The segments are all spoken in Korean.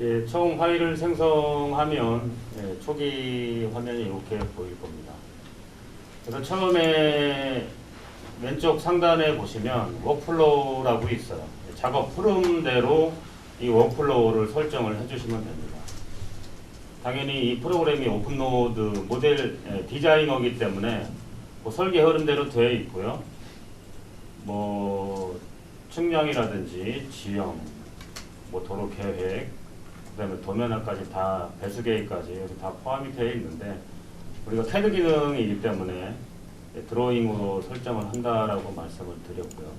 이렇게 처음 파일을 생성하면 초기 화면이 이렇게 보일 겁니다. 그래서 처음에 왼쪽 상단에 보시면 워크플로우라고 있어요. 작업 흐름대로 이 워크플로우를 설정을 해주시면 됩니다. 당연히 이 프로그램이 오픈노드 모델 디자이너이기 때문에 뭐 설계 흐름대로 되어 있고요. 뭐 측량이라든지 지형, 뭐 도로 계획, 그다음에 도면화까지 다 배수 계획까지 여기 다 포함이 되어 있는데 우리가 캐드 기능이기 때문에 드로잉으로 설정을 한다라고 말씀을 드렸고요.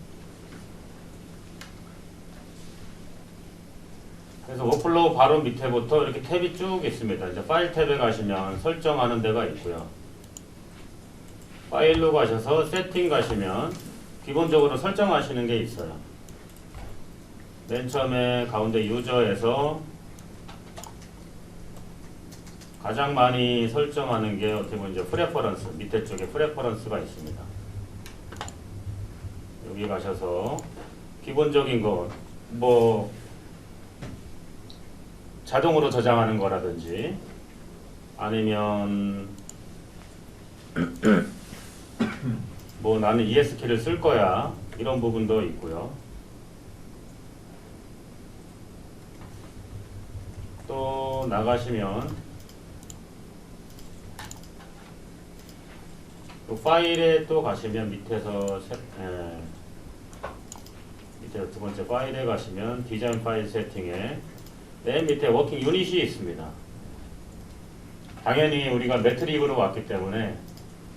그래서 워크플로우 바로 밑에부터 이렇게 탭이 쭉 있습니다. 이제 파일 탭에 가시면 설정하는 데가 있고요. 파일로 가셔서 세팅 가시면 기본적으로 설정하시는 게 있어요. 맨 처음에 가운데 유저에서 가장 많이 설정하는 게 어떻게 보면 이제 프레퍼런스, 밑에 쪽에 프레퍼런스가 있습니다. 여기 가셔서 기본적인 거, 뭐 자동으로 저장하는 거라든지 아니면 뭐 나는 ESK를 쓸 거야 이런 부분도 있고요. 또 나가시면 또 파일에 또 가시면 밑에서 밑에 두 번째 파일에 가시면 디자인 파일 세팅에 맨 밑에 워킹 유닛이 있습니다. 당연히 우리가 매트릭으로 왔기 때문에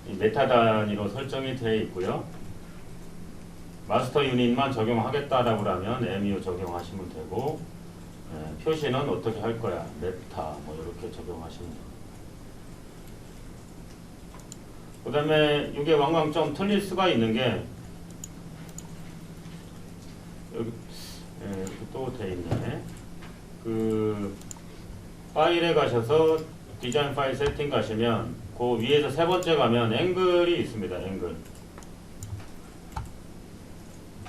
이 메타 단위로 설정이 되어 있고요. 마스터 유닛만 적용하겠다라고 하면 MU 적용하시면 되고 표시는 어떻게 할 거야 메타 뭐 이렇게 적용하시면 됩니다. 그 다음에 이게 왕왕 좀 틀릴 수가 있는 게 여기 또 돼 있네. 그 파일에 가셔서 디자인 파일 세팅 가시면 그 위에서 세 번째 가면 앵글이 있습니다.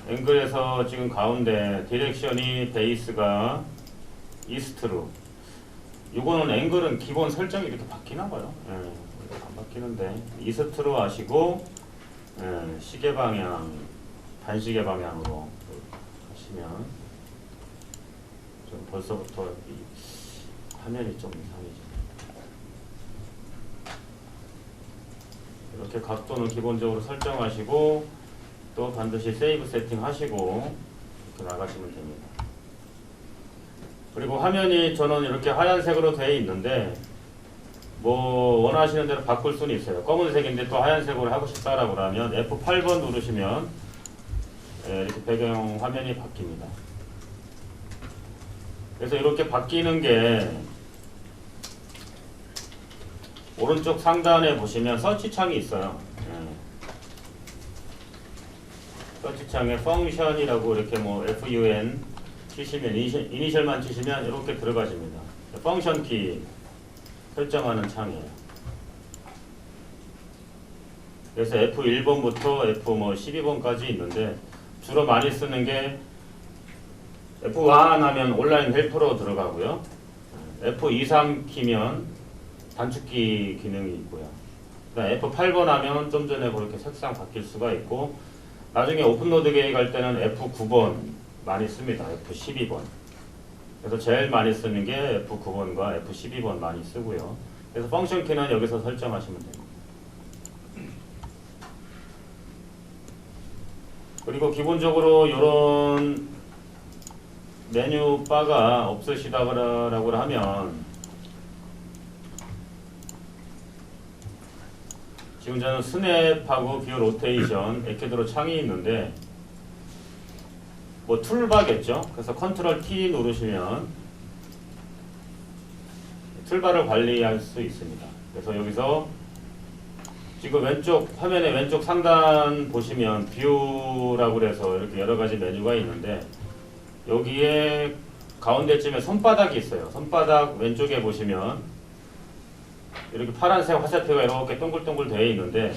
앵글에서 지금 가운데 디렉션이 베이스가 이스트로 이거는 앵글은 기본 설정이 이렇게 바뀌나 봐요. 안 바뀌는데 이스트로 하시고 시계 방향 반시계 방향으로 하시면 좀 벌써부터 이 화면이 좀 이상해지네. 이렇게 각도는 기본적으로 설정하시고 또 반드시 세이브 세팅 하시고 이렇게 나가시면 됩니다. 그리고 화면이 저는 이렇게 하얀색으로 되어 있는데 뭐 원하시는 대로 바꿀 수는 있어요. 검은색인데 또 하얀색으로 하고 싶다라고 하면 F8번 누르시면 이렇게 배경 화면이 바뀝니다. 그래서 이렇게 바뀌는 게 오른쪽 상단에 보시면 서치 창이 있어요. 서치 창에 펑션이라고 이렇게 뭐 FUN 치시면 이니셜만 치시면 이렇게 들어가집니다. 펑션 키 설정하는 창이에요. 그래서 F1번부터 F12번까지 있는데 주로 많이 쓰는 게 F1 하면 온라인 헬프로 들어가고요. F23 키면 단축키 기능이 있고요. F8번 하면 좀 전에 그렇게 색상 바뀔 수가 있고 나중에 오픈로드 계획할 때는 F9번 많이 씁니다. F12번. 그래서 제일 많이 쓰는 게 F9번과 F12번 많이 쓰고요. 그래서 펑션 키는 여기서 설정하시면 됩니다. 그리고 기본적으로 이런 메뉴 바가 없으시다고 하면 지금 저는 스냅하고 뷰 로테이션 에케드로 창이 있는데 뭐 툴바겠죠. 그래서 컨트롤 T 누르시면 툴바를 관리할 수 있습니다. 그래서 여기서 지금 화면의 왼쪽 상단 보시면 뷰라고 해서 이렇게 여러 가지 메뉴가 있는데 여기에 가운데쯤에 손바닥이 있어요. 손바닥 왼쪽에 보시면 이렇게 파란색 화살표가 이렇게 동글동글 되어 있는데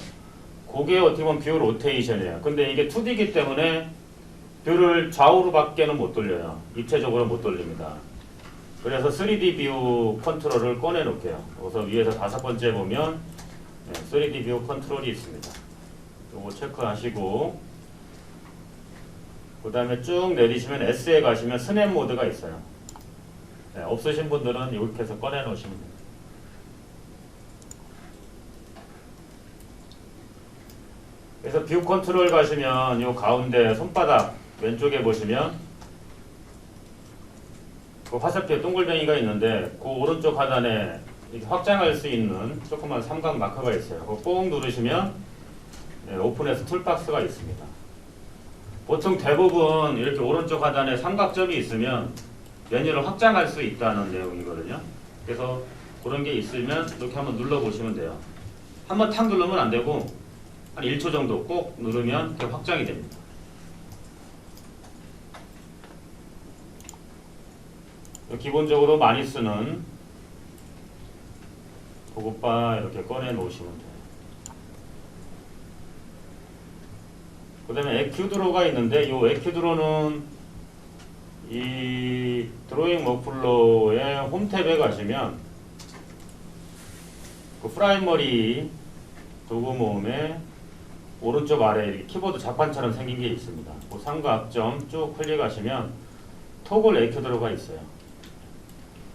그게 어떻게 보면 뷰 로테이션이에요. 근데 이게 2D이기 때문에 뷰를 좌우로 밖에는 못 돌려요. 입체적으로 못 돌립니다. 그래서 3D 뷰 컨트롤을 꺼내 놓을게요. 그래서 위에서 5번째 보면 3D 뷰 컨트롤이 있습니다. 요거 체크하시고 그 다음에 쭉 내리시면 S에 가시면 스냅 모드가 있어요. 없으신 분들은 이렇게 해서 꺼내 놓으시면 돼요. 그래서 뷰 컨트롤 가시면 요 가운데 손바닥 왼쪽에 보시면 그 화살표 동글뱅이가 있는데 그 오른쪽 하단에 이렇게 확장할 수 있는 조그만 삼각 마커가 있어요. 그거 꼭 누르시면 오픈해서 툴박스가 있습니다. 보통 대부분 이렇게 오른쪽 하단에 삼각점이 있으면 메뉴를 확장할 수 있다는 내용이거든요. 그래서 그런 게 있으면 이렇게 한번 눌러보시면 돼요. 한번 탁 누르면 안 되고 한 1초 정도 꼭 누르면 이렇게 확장이 됩니다. 기본적으로 많이 쓰는 도구바 이렇게 꺼내 놓으시면 돼요. 그 다음에 에큐드로가 있는데 이 에큐드로는 이 드로잉 워크플로우의 홈 탭에 가시면 그 프라이머리 도구 모음에 오른쪽 아래 이렇게 키보드 자판처럼 생긴 게 있습니다. 그 삼각점 쭉 클릭하시면 토글 에큐드로가 있어요.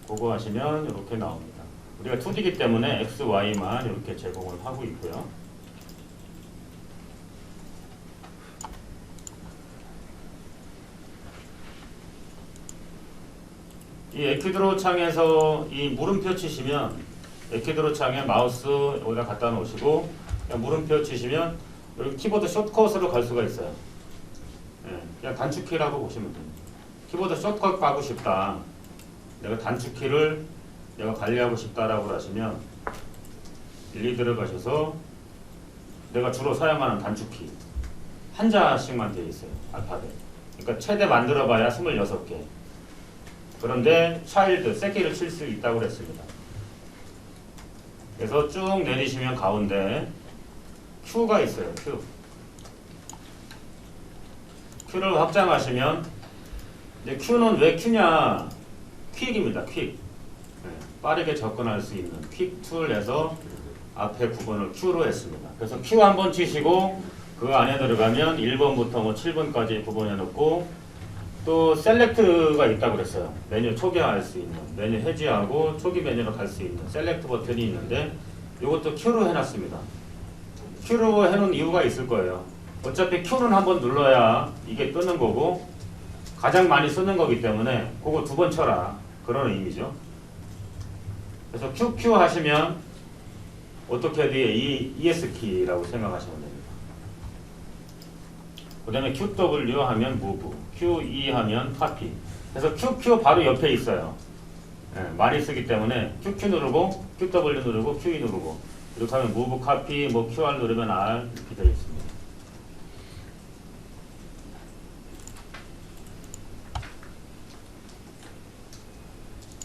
그거 하시면 이렇게 나옵니다. 우리가 2D이기 때문에 X, Y만 이렇게 제공을 하고 있고요. 이 에큐드로 창에서 이 물음표 치시면 에큐드로 창에 마우스 여기다 갖다 놓으시고 그냥 물음표 치시면 여기 키보드 숏컷으로 갈 수가 있어요. 그냥 단축키라고 보시면 됩니다. 키보드 숏컷 가고 싶다. 내가 단축키를 내가 관리하고 싶다라고 하시면 일리 들어가셔서 내가 주로 사용하는 단축키 한자씩만 되어 있어요. 알파벳. 그러니까 최대 만들어봐야 26개. 그런데 차일드, 새끼를 칠 수 있다고 그랬습니다. 그래서 쭉 내리시면 가운데 Q가 있어요. Q. Q를 확장하시면 이제 Q는 왜 Q냐? 퀵입니다. 퀵. 빠르게 접근할 수 있는 퀵 툴에서 앞에 9번을 Q로 했습니다. 그래서 Q 한번 치시고 그 안에 들어가면 1번부터 뭐 7번까지 구분해 놓고 또 셀렉트가 있다고 그랬어요. 메뉴 초기화할 수 있는 메뉴 해지하고 초기 메뉴로 갈 수 있는 셀렉트 버튼이 있는데 이것도 Q로 해놨습니다. Q로 해놓은 이유가 있을 거예요. 어차피 Q는 한번 눌러야 이게 뜨는 거고 가장 많이 쓰는 거기 때문에 그거 2번 쳐라. 그런 의미죠. 그래서 QQ 하시면 오토캐드의 ES키라고 생각하시면 됩니다. 그 다음에 QW 하면 Move, QE 하면 Copy. 그래서 QQ 바로 옆에 있어요. 많이 쓰기 때문에 QQ 누르고 QW 누르고 QE 누르고 이렇게 하면 Move, Copy, 뭐 QR 누르면 R 이렇게 되어 있습니다.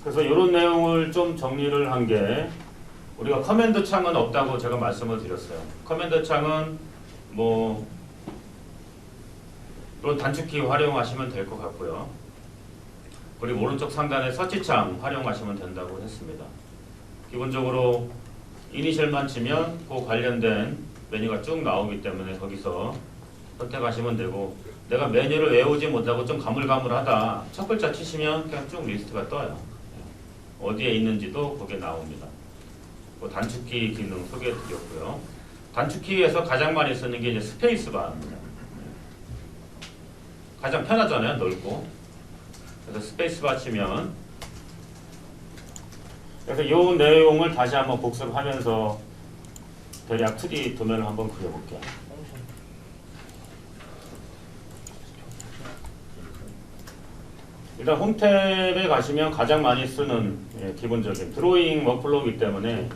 그래서 이런 내용을 좀 정리를 한 게 우리가 커맨드 창은 없다고 제가 말씀을 드렸어요. 커맨드 창은 뭐 이런 단축키 활용하시면 될 것 같고요. 그리고 오른쪽 상단에 서치창 활용하시면 된다고 했습니다. 기본적으로 이니셜만 치면 그 관련된 메뉴가 쭉 나오기 때문에 거기서 선택하시면 되고 내가 메뉴를 외우지 못하고 좀 가물가물하다 첫 글자 치시면 그냥 쭉 리스트가 떠요. 어디에 있는지도 거기에 나옵니다. 그 단축키 기능 소개해 드렸고요. 단축키에서 가장 많이 쓰는 게 이제 스페이스바입니다. 가장 편하잖아요. 넓고. 그래서 스페이스바 치면 그래서 이 내용을 다시 한번 복습하면서 대략 2D 도면을 한번 그려볼게요. 일단 홈탭에 가시면 가장 많이 쓰는 기본적인 드로잉 워크플로우이기 때문에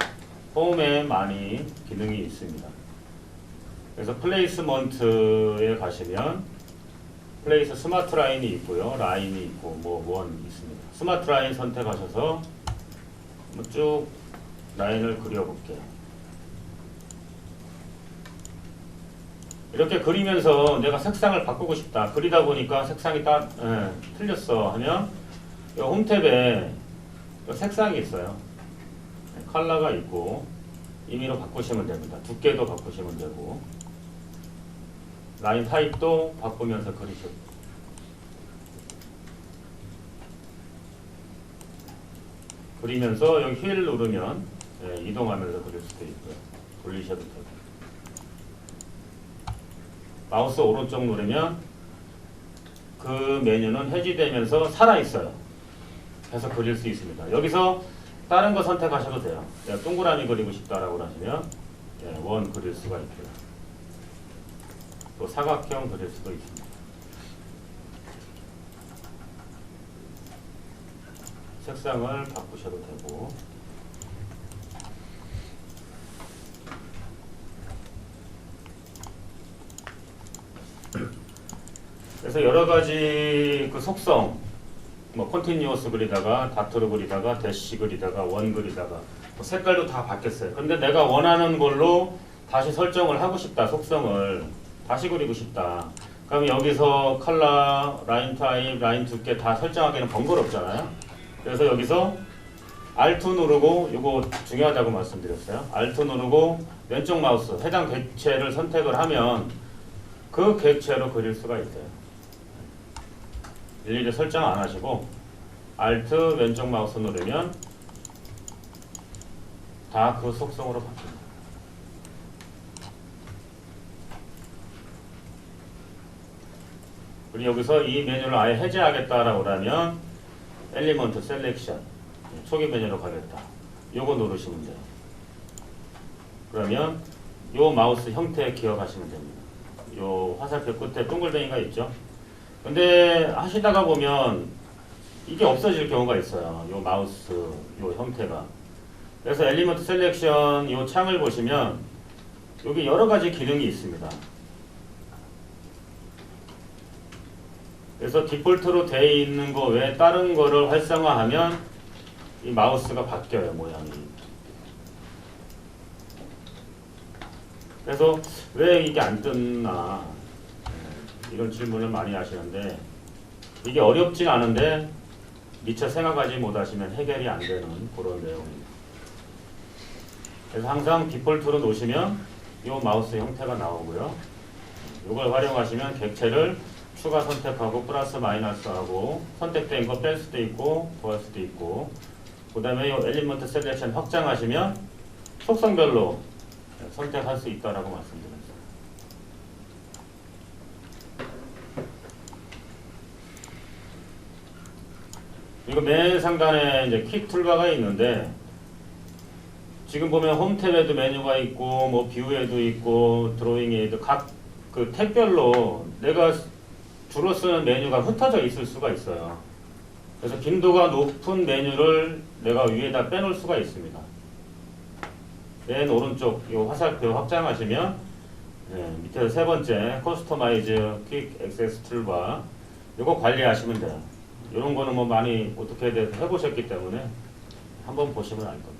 홈에 많이 기능이 있습니다. 그래서 플레이스먼트에 가시면 플레이스 스마트 라인이 있고요. 라인이 있고 뭐 원 있습니다. 스마트 라인 선택하셔서 쭉 라인을 그려볼게요. 이렇게 그리면서 내가 색상을 바꾸고 싶다. 그리다 보니까 색상이 틀렸어 하면 이 홈탭에 색상이 있어요. 컬러가 있고 임의로 바꾸시면 됩니다. 두께도 바꾸시면 되고 라인 타입도 바꾸면서 그리셔도 돼요. 그리면서 여기 휠 누르면 이동하면서 그릴 수도 있고요. 돌리셔도 되고 마우스 오른쪽 누르면 그 메뉴는 해지되면서 살아있어요. 해서 그릴 수 있습니다. 여기서 다른 거 선택하셔도 돼요. 내가 동그라미 그리고 싶다라고 하시면 원 그릴 수가 있고요. 또 사각형 그릴 수도 있습니다. 색상을 바꾸셔도 되고 그래서 여러 가지 그 속성 뭐 컨티뉴어스 그리다가 다트로 그리다가 대시 그리다가 원 그리다가 뭐 색깔도 다 바뀌었어요. 근데 내가 원하는 걸로 다시 설정을 하고 싶다. 속성을 다시 그리고 싶다. 그럼 여기서 컬러, 라인 타입, 라인 두께 다 설정하기는 번거롭잖아요. 그래서 여기서 Alt 누르고 이거 중요하다고 말씀드렸어요. Alt 누르고 왼쪽 마우스 해당 객체를 선택을 하면 그 객체로 그릴 수가 있어요. 일일이 설정 안 하시고 Alt 왼쪽 마우스 누르면 다 그 속성으로 바뀝니다. 그리고 여기서 이 메뉴를 아예 해제하겠다라고 하면 엘리먼트 셀렉션 초기 메뉴로 가겠다. 요거 누르시면 돼요. 그러면 요 마우스 형태 기억하시면 됩니다. 요 화살표 끝에 동글뱅이가 있죠. 근데 하시다가 보면 이게 없어질 경우가 있어요. 요 마우스 요 형태가. 그래서 엘리먼트 셀렉션 요 창을 보시면 여기 여러 가지 기능이 있습니다. 그래서 디폴트로 되어 있는 거 외에 다른 거를 활성화하면 이 마우스가 바뀌어요, 모양이. 그래서 왜 이게 안 떴나 이런 질문을 많이 하시는데 이게 어렵진 않은데 미처 생각하지 못하시면 해결이 안 되는 그런 내용입니다. 그래서 항상 디폴트로 놓으시면 이 마우스 형태가 나오고요. 이걸 활용하시면 객체를 추가 선택하고 플러스 마이너스 하고 선택된 거 뺄 수도 있고 더할 수도 있고 그 다음에 이 엘리먼트 셀렉션 확장하시면 속성별로 선택할 수 있다라고 말씀드렸어요. 이거 맨 상단에 이제 킥 툴바가 있는데 지금 보면 홈 탭에도 메뉴가 있고 뭐 뷰에도 있고 드로잉에도 각 그 탭별로 내가 주로 쓰는 메뉴가 흩어져 있을 수가 있어요. 그래서 빈도가 높은 메뉴를 내가 위에다 빼놓을 수가 있습니다. 맨 오른쪽 이 화살표 확장하시면 밑에서 세 번째 커스터마이즈 퀵 액세스 툴바 이거 관리하시면 돼요. 이런 거는 뭐 많이 어떻게 해보셨기 때문에 한번 보시면 알 겁니다.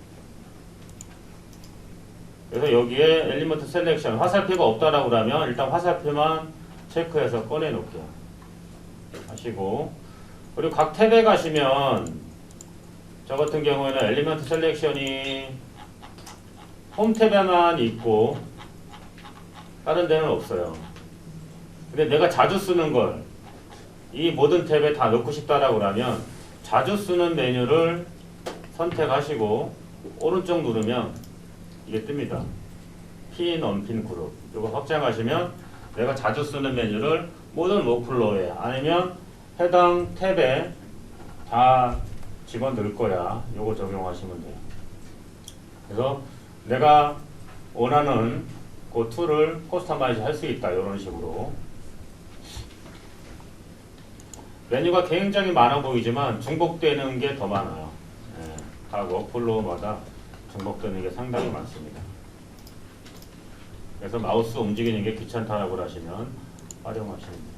그래서 여기에 엘리먼트 셀렉션 화살표가 없다라고 하면 일단 화살표만 체크해서 꺼내 놓게요. 하시고 그리고 각 탭에 가시면 저 같은 경우에는 엘리먼트 셀렉션이 홈 탭에만 있고 다른 데는 없어요. 근데 내가 자주 쓰는 걸 이 모든 탭에 다 넣고 싶다라고 하면 자주 쓰는 메뉴를 선택하시고 오른쪽 누르면 이게 뜹니다. 핀, 언핀 그룹 이거 확장하시면 내가 자주 쓰는 메뉴를 모든 워크플로우에 아니면 해당 탭에 다 집어넣을 거야. 요거 적용하시면 돼요. 그래서 내가 원하는 그 툴을 커스터마이즈 할 수 있다. 이런 식으로 메뉴가 굉장히 많아 보이지만 중복되는 게 더 많아요. 각 워크플로우마다 중복되는 게 상당히 많습니다. 그래서 마우스 움직이는 게 귀찮다라고 하시면 활용하시면 돼요.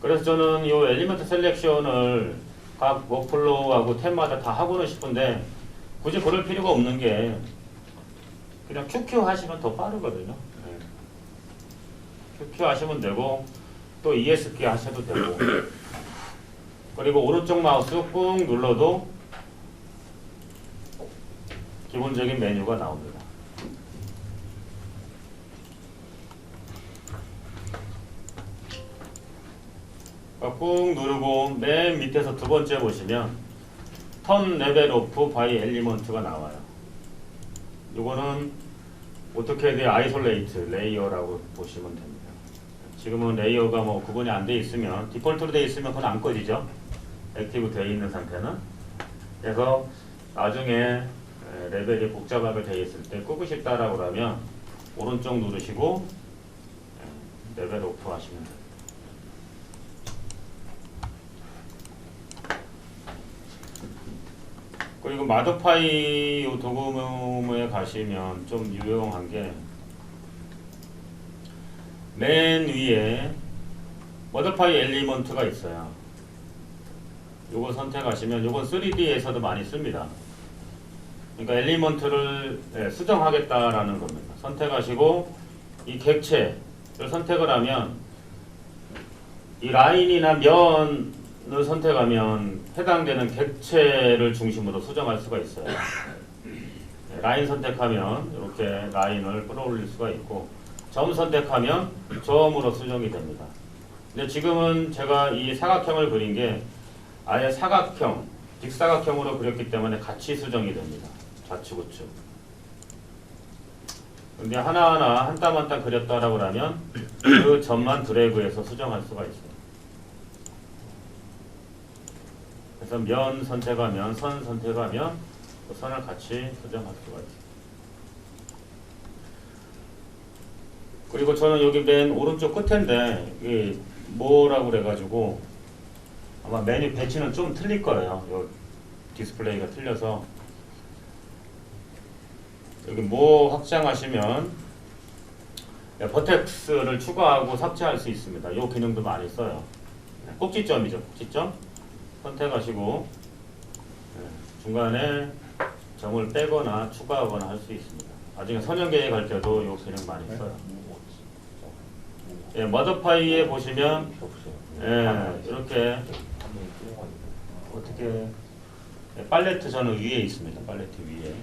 그래서 저는 이 엘리먼트 셀렉션을 각 워크플로우하고 탭마다 다 하고는 싶은데 굳이 그럴 필요가 없는 게 그냥 QQ 하시면 더 빠르거든요. QQ 하시면 되고 또 ESP 하셔도 되고 그리고 오른쪽 마우스 꾹 눌러도 기본적인 메뉴가 나옵니다. 꾹 누르고 맨 밑에서 두 번째 보시면 턴 레벨 오프 바이 엘리먼트가 나와요. 이거는 오토캐드 아이솔레이트 레이어라고 보시면 됩니다. 지금은 레이어가 뭐 구분이 안 돼 있으면 디폴트로 돼 있으면 그건 안 꺼지죠. 액티브 돼 있는 상태는. 그래서 나중에 레벨이 복잡하게 돼 있을 때 끄고 싶다라고 하면 오른쪽 누르시고 레벨 오프 하시면 됩니다. 그리고 마더파이 도구에 가시면 좀 유용한 게 맨 위에 마더파이 엘리먼트가 있어요. 요거 선택하시면 요건 3D에서도 많이 씁니다. 그러니까 엘리먼트를 수정하겠다라는 겁니다. 선택하시고 이 객체를 선택을 하면 이 라인이나 면을 선택하면 해당되는 객체를 중심으로 수정할 수가 있어요. 라인 선택하면 이렇게 라인을 끌어올릴 수가 있고 점 선택하면 점으로 수정이 됩니다. 근데 지금은 제가 이 사각형을 그린 게 아예 사각형, 직사각형으로 그렸기 때문에 같이 수정이 됩니다. 좌측 우측. 근데 하나하나 한 땀 한 땀 그렸다라고 하면 그 점만 드래그해서 수정할 수가 있어요. 그래서 면 선택하면 선 선택하면 그 선을 같이 수정할 수가 있어요. 그리고 저는 여기 맨 오른쪽 끝인데 이게 뭐라고 그래가지고 아마 메뉴 배치는 좀 틀릴 거예요. 요 디스플레이가 틀려서 여기 뭐 확장하시면 버텍스를 추가하고 삭제할 수 있습니다. 이 기능도 많이 써요. 꼭지점이죠. 꼭지점 선택하시고 중간에 점을 빼거나 추가하거나 할 수 있습니다. 나중에 선형계에 갈 때도 이 기능 많이 써요. 머더파이에 보시면 이렇게 어떻게 팔레트 저는 위에 있습니다. 팔레트 위에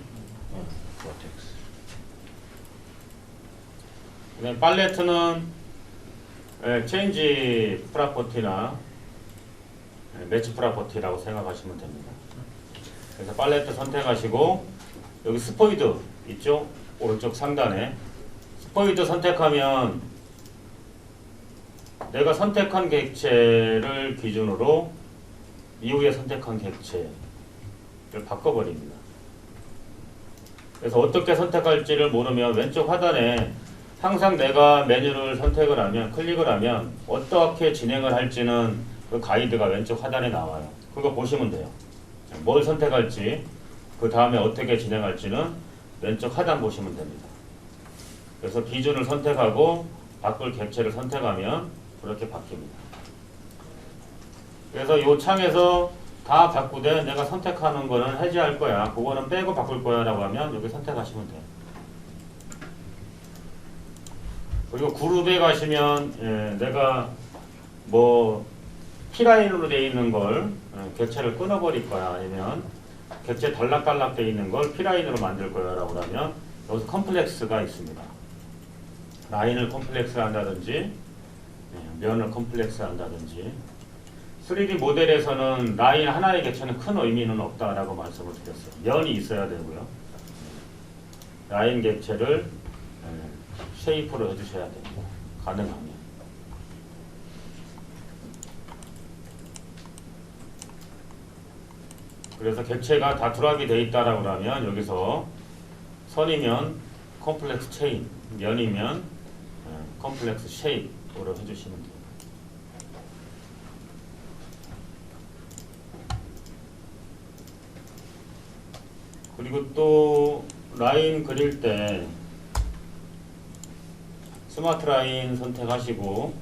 버텍스. 팔레트는 체인지 프로퍼티나 매치 프로퍼티라고 생각하시면 됩니다. 그래서 팔레트 선택하시고 여기 스포이드 있죠? 오른쪽 상단에 스포이드 선택하면 내가 선택한 객체를 기준으로 이후에 선택한 객체를 바꿔버립니다. 그래서 어떻게 선택할지를 모르면 왼쪽 하단에 항상 내가 메뉴를 선택을 하면 클릭을 하면 어떻게 진행을 할지는 그 가이드가 왼쪽 하단에 나와요. 그거 보시면 돼요. 뭘 선택할지 그 다음에 어떻게 진행할지는 왼쪽 하단 보시면 됩니다. 그래서 기준을 선택하고 바꿀 객체를 선택하면 그렇게 바뀝니다. 그래서 이 창에서 다 바꾸되 내가 선택하는 거는 해제할 거야. 그거는 빼고 바꿀 거야 라고 하면 여기 선택하시면 돼요. 그리고 그룹에 가시면 내가 뭐 P라인으로 되어 있는 걸 객체를 끊어버릴 거야. 아니면 객체 단락단락 되어 있는 걸 P라인으로 만들 거야 라고 하면 여기서 컴플렉스가 있습니다. 라인을 컴플렉스 한다든지 면을 컴플렉스 한다든지 3D 모델에서는 라인 하나의 객체는 큰 의미는 없다라고 말씀을 드렸어요. 면이 있어야 되고요. 라인 객체를 쉐이프로 해주셔야 됩니다. 가능하면. 그래서 객체가 다 드랍이 되어 있다라고 하면 여기서 선이면 컴플렉스 체인, 면이면 컴플렉스 쉐이프로 해주시면 돼요. 그리고 또 라인 그릴 때 스마트 라인 선택하시고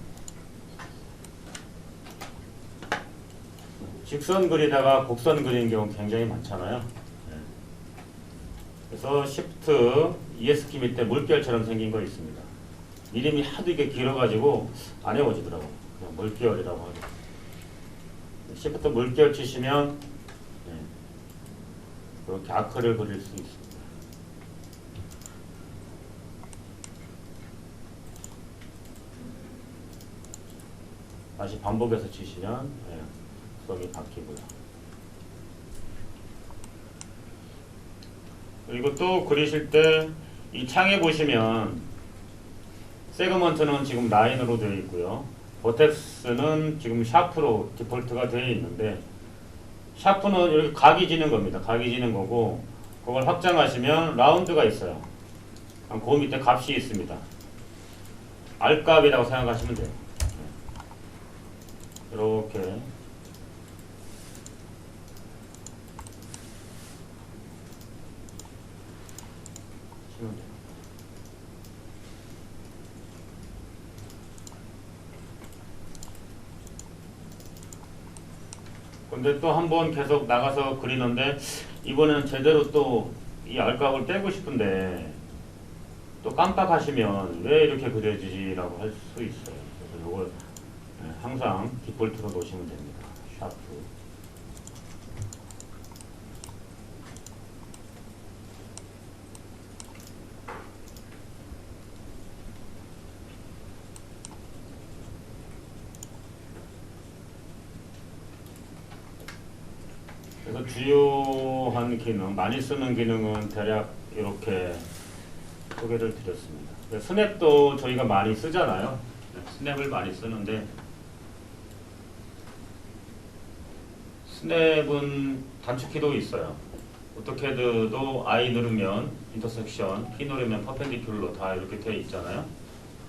직선 그리다가 곡선 그리는 경우 굉장히 많잖아요. 그래서 Shift ES키 밑에 물결처럼 생긴 거 있습니다. 이름이 하도 이게 길어가지고 안 외워지더라고요. 그냥 물결이라고 하죠. 시프트 물결 치시면 이렇게 아크를 그릴 수 있습니다. 다시 반복해서 치시면 구성이 바뀌고요. 그리고 또 그리실 때 이 창에 보시면 세그먼트는 지금 라인으로 되어 있고요. 버텍스는 지금 샤프로 디폴트가 되어 있는데, 샤프는 이렇게 각이 지는 겁니다. 각이 지는 거고, 그걸 확장하시면 라운드가 있어요. 그 밑에 값이 있습니다. R값이라고 생각하시면 돼요. 이렇게 치면 돼요. 근데 또 한 번 계속 나가서 그리는데, 이번에는 제대로 또 이 R값을 떼고 싶은데 또 깜빡하시면 왜 이렇게 그려지지라고 할 수 있어요. 그래서 이걸 항상 디폴트로 놓으시면 됩니다. 샤프. 그래서 주요한 기능, 많이 쓰는 기능은 대략 이렇게 소개를 드렸습니다. 스냅도 저희가 많이 쓰잖아요. 스냅을 많이 쓰는데, 스냅은 단축키도 있어요. 오토캐드도 I 누르면 인터섹션, P 누르면 퍼펜디큘러 다 이렇게 되어 있잖아요.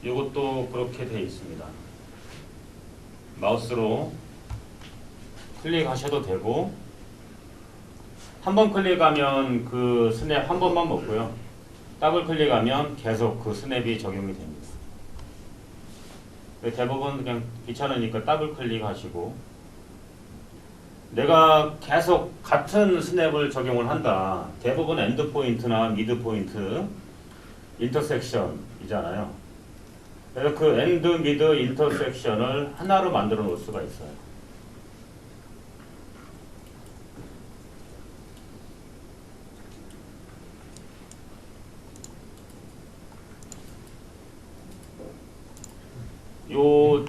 이것도 그렇게 되어 있습니다. 마우스로 클릭하셔도 되고, 한 번 클릭하면 그 스냅 한 번만 먹고요. 더블 클릭하면 계속 그 스냅이 적용이 됩니다. 대부분 그냥 귀찮으니까 더블 클릭하시고, 내가 계속 같은 스냅을 적용을 한다. 대부분 엔드 포인트나 미드 포인트, 인터섹션이잖아요. 그래서 그 엔드, 미드, 인터섹션을 하나로 만들어 놓을 수가 있어요. 요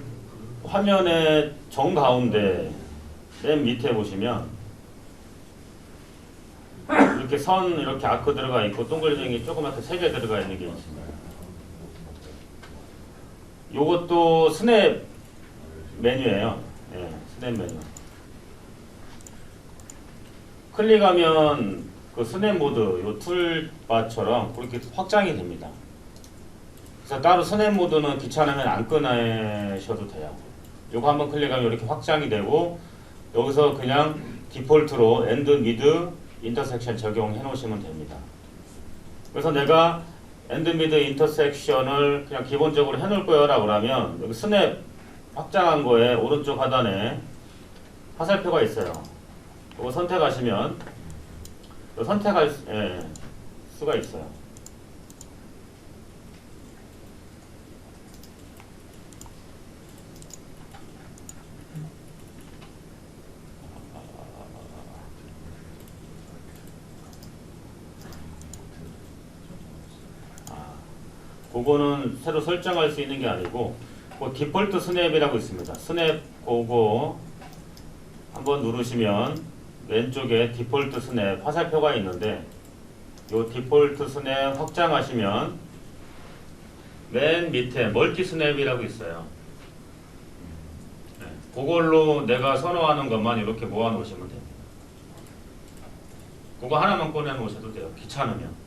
화면의 정가운데 맨 밑에 보시면 이렇게 선 이렇게 아크 들어가 있고 동글뱅이 조그맣게 3개 들어가 있는 게 있습니다. 요것도 스냅 메뉴예요. 스냅 메뉴. 클릭하면 그 스냅 모드 요 툴바처럼 그렇게 확장이 됩니다. 그래서 따로 스냅 모드는 귀찮으면 안 꺼내셔도 돼요. 요거 한번 클릭하면 이렇게 확장이 되고, 여기서 그냥 디폴트로 엔드, 미드, 인터섹션 적용해 놓으시면 됩니다. 그래서 내가 엔드, 미드, 인터섹션을 그냥 기본적으로 해 놓을 거야 라고 하면, 여기 스냅 확장한 거에 오른쪽 하단에 화살표가 있어요. 그거 선택하시면 선택할 수가 있어요. 그거는 새로 설정할 수 있는 게 아니고, 그 디폴트 스냅이라고 있습니다. 스냅 그거 한번 누르시면 왼쪽에 디폴트 스냅 화살표가 있는데, 요 디폴트 스냅 확장하시면 맨 밑에 멀티 스냅이라고 있어요. 그걸로 내가 선호하는 것만 이렇게 모아 놓으시면 됩니다. 그거 하나만 꺼내 놓으셔도 돼요. 귀찮으면.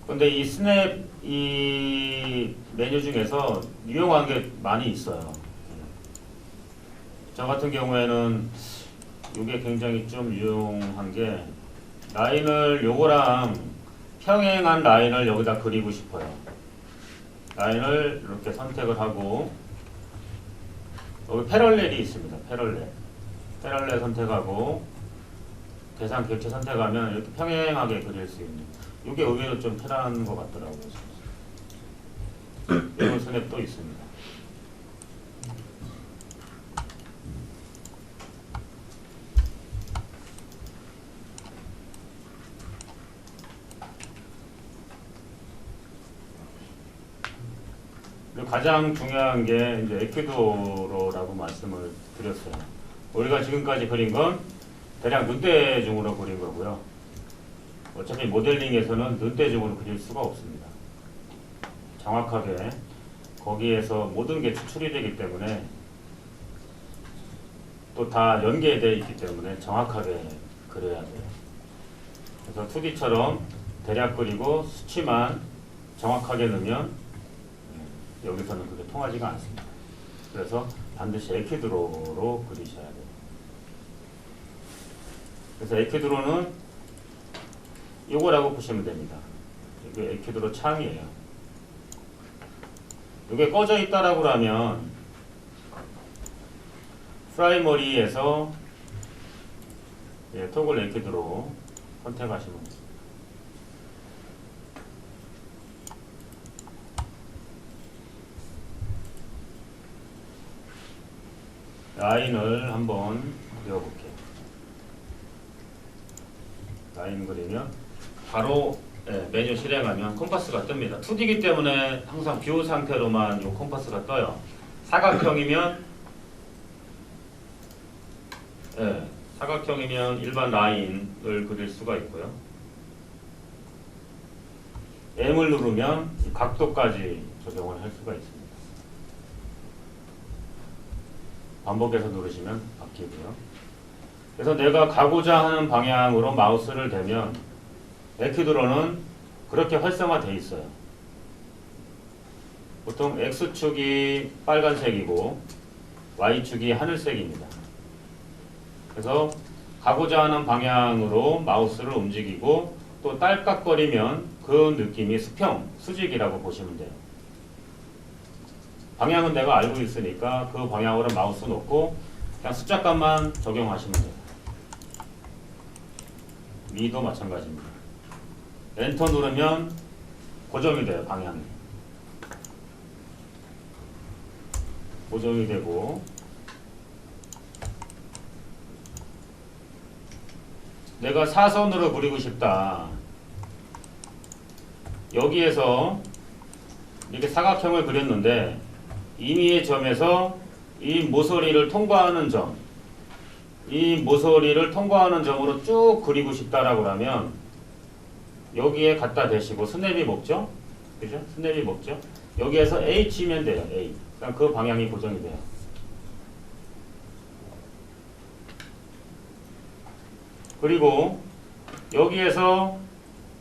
근데 이 스냅 이 메뉴 중에서 유용한 게 많이 있어요. 저 같은 경우에는 이게 굉장히 좀 유용한 게, 라인을 요거랑 평행한 라인을 여기다 그리고 싶어요. 라인을 이렇게 선택을 하고, 여기 패럴렐이 있습니다. 패럴렐 선택하고 대상 객체 선택하면 이렇게 평행하게 그릴 수 있는, 이게 의외로 좀 편한 것 같더라고요. 이런 스냅도 있습니다. 가장 중요한 게 이제 에퀴도로라고 말씀을 드렸어요. 우리가 지금까지 그린 건 대략 눈대중으로 그린 거고요. 어차피 모델링에서는 눈대중으로 그릴 수가 없습니다. 정확하게 거기에서 모든 게 추출이 되기 때문에 또 다 연계되어 있기 때문에 정확하게 그려야 돼요. 그래서 2D처럼 대략 그리고 수치만 정확하게 넣으면 여기서는 그게 통하지가 않습니다. 그래서 반드시 에퀴드로로 그리셔야 돼요. 그래서 에퀴드로는 이거라고 보시면 됩니다. 이게 에퀴드로 창이에요. 이게 꺼져 있다라고 하면 프라이머리에서 토글 에퀴드로 선택하시면 됩니다. 라인을 한번 그려볼게요. 라인 그리면 바로 메뉴 실행하면 컴파스가 뜹니다. 2D이기 때문에 항상 뷰 상태로만 이 컴파스가 떠요. 사각형이면 사각형이면 일반 라인을 그릴 수가 있고요. M을 누르면 각도까지 조정을 할 수가 있습니다. 반복해서 누르시면 바뀌고요. 그래서 내가 가고자 하는 방향으로 마우스를 대면 에퀴드로는 그렇게 활성화되어 있어요. 보통 X축이 빨간색이고 Y축이 하늘색입니다. 그래서 가고자 하는 방향으로 마우스를 움직이고 또 딸깍거리면 그 느낌이 수평, 수직이라고 보시면 돼요. 방향은 내가 알고 있으니까 그 방향으로 마우스 놓고 그냥 숫자값만 적용하시면 돼요. 미도 마찬가지입니다. 엔터 누르면 고정이 돼요. 방향이 고정이 되고 내가 사선으로 그리고 싶다. 여기에서 이렇게 사각형을 그렸는데 임의의 점에서 이 모서리를 통과하는 점, 이 모서리를 통과하는 점으로 쭉 그리고 싶다라고 하면 여기에 갖다 대시고 스냅이 먹죠? 그죠? 스냅이 먹죠? 여기에서 H면 돼요. A. 그냥 그 방향이 고정이 돼요. 그리고 여기에서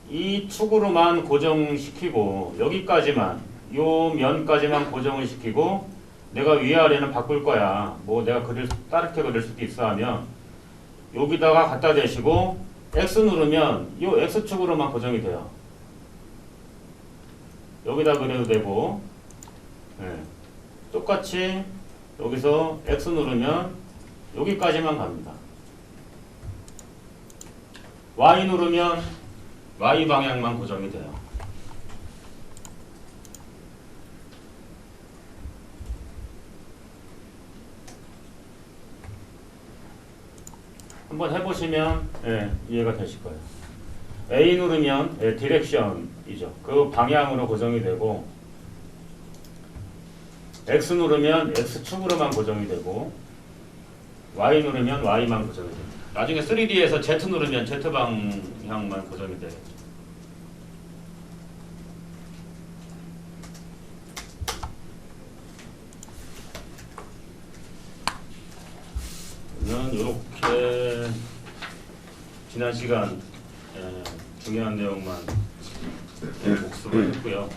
이 축으로만 고정시키고 여기까지만 요 면까지만 고정을 시키고 내가 위아래는 바꿀 거야. 뭐 내가 다르게 그릴 수도 있어 하면 여기다가 갖다 대시고 X 누르면 요 X축으로만 고정이 돼요. 여기다 그려도 되고 똑같이 여기서 X 누르면 여기까지만 갑니다. Y 누르면 Y 방향만 고정이 돼요. 한번 해보시면 이해가 되실 거예요. A 누르면 디렉션이죠. 그 방향으로 고정이 되고 X 누르면 X축으로만 고정이 되고 Y 누르면 Y만 고정이 됩니다. 나중에 3D에서 Z 누르면 Z 방향만 고정이 돼요. 저는 이렇게 지난 시간 중요한 내용만 복습을 했고요.